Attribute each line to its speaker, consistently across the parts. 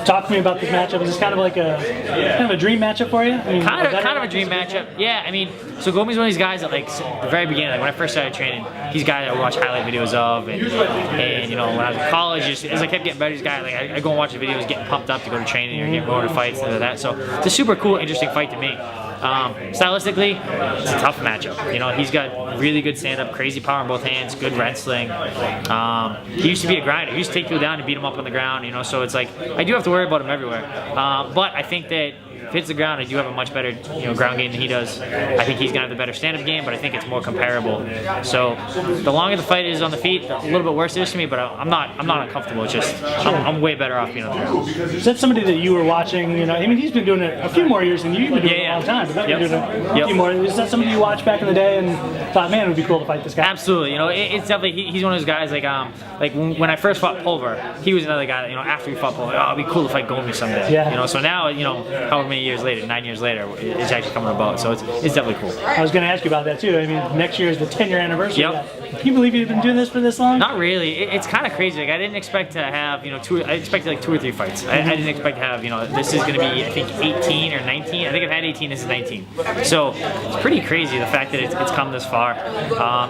Speaker 1: Talk to me about this matchup. Is this kind of like a dream matchup for you? I mean,
Speaker 2: kind of a dream matchup. Yeah, I mean, so Gomi's one of these guys that, like, the very beginning, like when I first started training, he's a guy that I would watch highlight videos of, and you know, when I was in college, just as I kept getting better, he's a guy like I go and watch the videos, getting pumped up to go to training or going to fights and that. So it's a super cool, interesting fight to me. Stylistically, it's a tough matchup. You know, he's got really good stand-up, crazy power in both hands, good wrestling. He used to be a grinder. He used to take people down and beat them up on the ground. You know, so it's like I do have to worry about him everywhere. But I think that if hits the ground, I do have a much better, you know, ground game than he does. I think he's gonna have the better stand-up game, but I think it's more comparable. So the longer the fight is on the feet, a little bit worse it is to me. But I'm not uncomfortable. It's just I'm way better off being on the ground.
Speaker 1: Is that somebody that you were watching? You know, I mean, he's been doing it a few more years than you've been doing it a long time. But that been doing it a few more. Is that somebody you watched back in the day and thought, man, it would be cool to fight this guy?
Speaker 2: Absolutely. You know, it's definitely he's one of those guys like when I first fought Pulver, he was another guy that, you know, after we fought Pulver, oh, it'd be cool to fight Gomi someday.
Speaker 1: Yeah.
Speaker 2: You know, so now, you know, however many years later, 9 years later, it's actually coming about. So it's definitely cool.
Speaker 1: I was going to ask you about that too. I mean, next year is the 10-year anniversary.
Speaker 2: Yep.
Speaker 1: Can you believe you've been doing this for this long?
Speaker 2: Not really. It's kind of crazy. Like, I didn't expect to have, you know, I expected like 2 or 3 fights. I didn't expect to have, you know, this is going to be, I think, 18 or 19. I think I've had 18. This is 19. So it's pretty crazy the fact that it's come this far.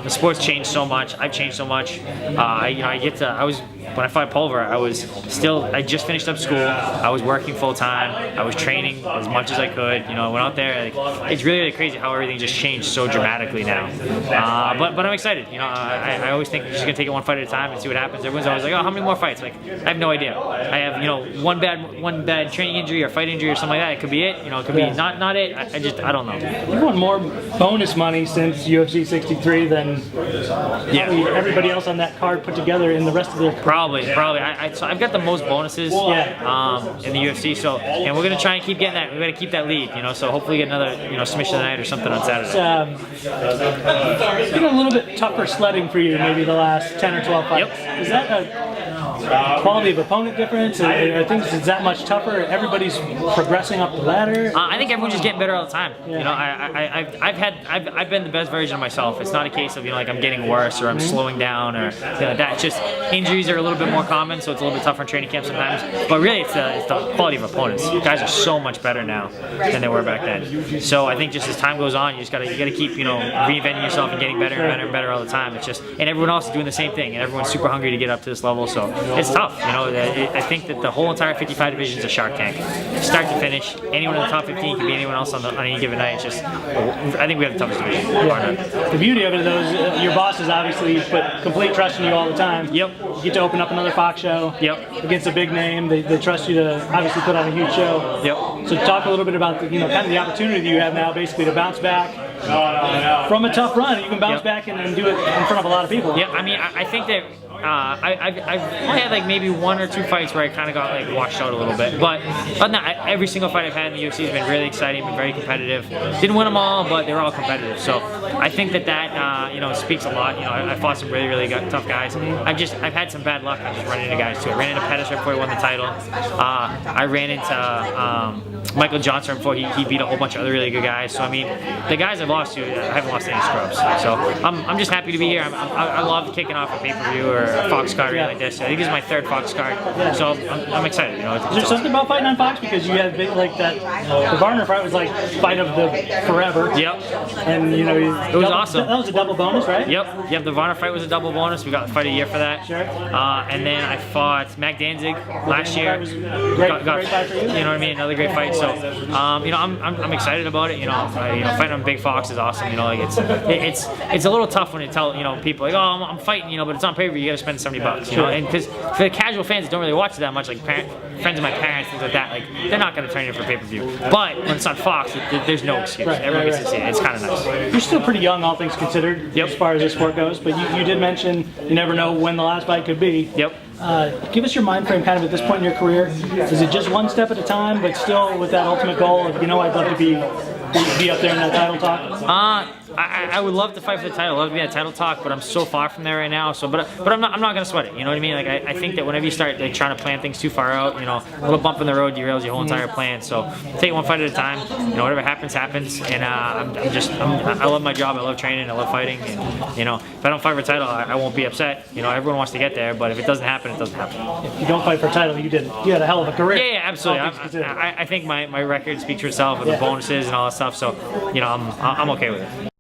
Speaker 2: The sport's changed so much. I've changed so much. You know, when I fought Pulver, I just finished up school. I was working full time. I was training as much as I could. You know, I went out there. Like, it's really crazy how everything just changed so dramatically now. But I'm excited. You know, I always think you're just gonna take it one fight at a time and see what happens. Everyone's always like, oh, how many more fights? Like, I have no idea. I have, you know, one bad training injury or fight injury or something like that. It could be it. You know, it could be not it. I don't know.
Speaker 1: You've won more bonus money since UFC 63 than everybody else on that card put together in the rest of their career.
Speaker 2: Probably. So I've got the most bonuses in the UFC. So, and we're gonna try and keep getting that. We're gonna keep that lead. You know, so hopefully get another, you know, submission tonight or something on Saturday.
Speaker 1: It's been a little bit tougher sledding for you, maybe the last 10 or 12 fights.
Speaker 2: Yep.
Speaker 1: Is that a quality of opponent difference? Are things that much tougher? Everybody's progressing up the ladder.
Speaker 2: I think everyone's just getting better all the time. Yeah. You know, I've been the best version of myself. It's not a case of, you know, like I'm getting worse or I'm slowing down or you know, that. It's just injuries are a little bit more common, so it's a little bit tougher in training camp sometimes. But really, it's the quality of opponents. Guys are so much better now than they were back then. So I think just as time goes on, you gotta keep, you know, reinventing yourself and getting better and better and better all the time. It's just, and everyone else is doing the same thing, and everyone's super hungry to get up to this level. So it's tough. You know, I think that the whole entire 55 division is a Shark Tank, start to finish. Anyone in the top 15 can be anyone else on any given night. It's just, I think we have the toughest division.
Speaker 1: Yeah. The beauty of it is your bosses obviously put complete trust in you all the time.
Speaker 2: Yep.
Speaker 1: You get to open up another Fox show.
Speaker 2: Yep.
Speaker 1: Against a big name, they trust you to obviously put on a huge show.
Speaker 2: Yep.
Speaker 1: So talk a little bit about the, you know, kind of the opportunity you have now, basically to bounce back from a tough run. You can bounce back and do it in front of a lot of people.
Speaker 2: Yeah, I mean, I think that I've only had like maybe 1 or 2 fights where I kind of got like washed out a little bit, but other than that, every single fight I've had in the UFC has been really exciting, been very competitive. Didn't win them all, but they were all competitive. So I think that you know, speaks a lot. You know, I fought some really tough guys. I've had some bad luck. I just run into guys too. I ran into Pettis right before he won the title. I ran into Michael Johnson before he beat a whole bunch of other really good guys. So I mean, the guys I've lost to, I haven't lost any scrubs. So I'm just happy to be here. I love kicking off a pay-per-view or a Fox card like this. I think this is my 3rd Fox card, so I'm excited. You know,
Speaker 1: is there something about fighting on Fox because you had like that? The Varner fight was like fight of the forever.
Speaker 2: Yep.
Speaker 1: And you know,
Speaker 2: it was awesome.
Speaker 1: That was a double bonus, right?
Speaker 2: Yep. The Varner fight was a double bonus. We got the fight of the year for that.
Speaker 1: Sure.
Speaker 2: And then I fought Mac Danzig last year.
Speaker 1: Great fight for you.
Speaker 2: You know what I mean? Another great fight. So you know, I'm excited about it. You know, fighting on Big Fox is awesome. You know, like it's a little tough when you tell, you know, people like, oh, I'm fighting, you know, but it's on pay-per-view. You got to spend $70, you know, and because for the casual fans that don't really watch it that much, like friends of my parents, things like that, like they're not going to turn in for pay-per-view. But when it's on Fox, there's no excuse. Everyone gets to see it. It's kind of nice.
Speaker 1: You're still pretty young, all things considered, as far as the sport goes. But you did mention you never know when the last fight could be.
Speaker 2: Yep.
Speaker 1: Give us your mind frame kind of at this point in your career. Is it just one step at a time, but still with that ultimate goal of, you know, I'd love to be up there in that title talk?
Speaker 2: I would love to fight for the title. I love to be in a title talk, but I'm so far from there right now. So, but I'm not gonna sweat it. You know what I mean? Like I think that whenever you start like trying to plan things too far out, you know, a little bump in the road derails your whole entire plan. So take one fight at a time. You know, whatever happens, happens. And I love my job. I love training. I love fighting. And you know, if I don't fight for a title, I won't be upset. You know, everyone wants to get there, but if it doesn't happen, it doesn't happen.
Speaker 1: If you don't fight for a title, you didn't. You had a hell of a career.
Speaker 2: Yeah, absolutely. I think my record speaks for itself with the bonuses and all that stuff. So, you know, I'm okay with it.